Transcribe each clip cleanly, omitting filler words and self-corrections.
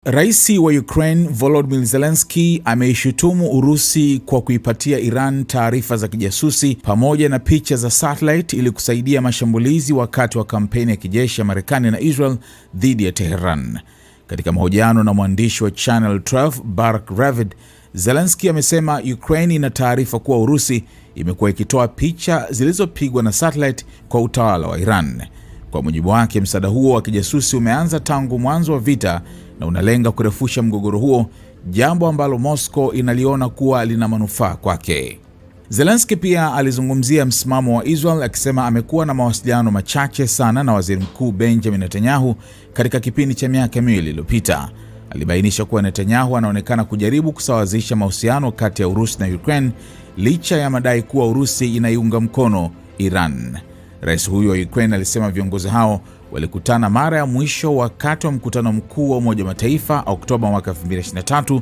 Rais wa Ukraine Volodymyr Zelensky ameishutumu Urusi kwa kuipatia Iran taarifa za kijasusi pamoja na picha za satellite ili kusaidia mashambulizi wakati wa kampeni ya kijeshi ya Marekani na Israel dhidi ya Tehran. Katika mahojiano na mwandishi wa Channel 12 Barak Ravid, Zelensky amesema Ukraine ina taarifa kuwa Urusi imekuwa ikitoa picha zilizopigwa na satellite kwa utawala wa Iran. Kwa mujibu wake, msaada huo wa kijasusi umeanza tangu mwanzo wa vita na unalenga kurefusha mgogoro huo, jambo ambalo Moscow inaliona kuwa lina manufaa kwake. Zelensky pia alizungumzia msimamo wa Israel akisema amekuwa na mawasiliano machache sana na Waziri Mkuu Benjamin Netanyahu katika kipindi cha miaka miwili iliyopita. Alibainisha kuwa Netanyahu anaonekana kujaribu kusawazisha mahusiano kati ya Urusi na Ukraine licha ya madai kuwa Urusi inaiunga mkono Iran. Rais huyo wa Ukraine alisema viongozi hao walikutana mara ya mwisho wakati wa mkutano mkuu wa Umoja wa Mataifa Oktoba mwaka 2023,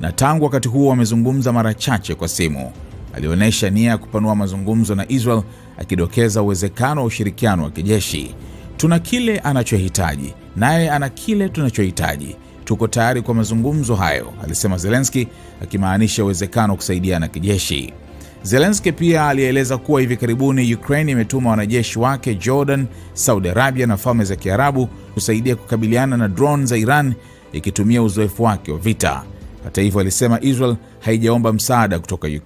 na tangu wakati huo wamezungumza mara chache kwa simu. Alionyesha nia ya kupanua mazungumzo na Israel, akidokeza uwezekano wa ushirikiano wa kijeshi. Tuna kile anachohitaji, naye ana kile tunachohitaji. Tuko tayari kwa mazungumzo hayo, alisema Zelensky, akimaanisha uwezekano wa kusaidiana kijeshi. Zelensky pia alieleza kuwa hivi karibuni Ukraine imetuma wanajeshi wake Jordan, Saudi Arabia na Falme za Kiarabu kusaidia kukabiliana na drone za Iran ikitumia uzoefu wake wa vita. Hata hivyo, alisema Israel haijaomba msaada kutoka Ukraine.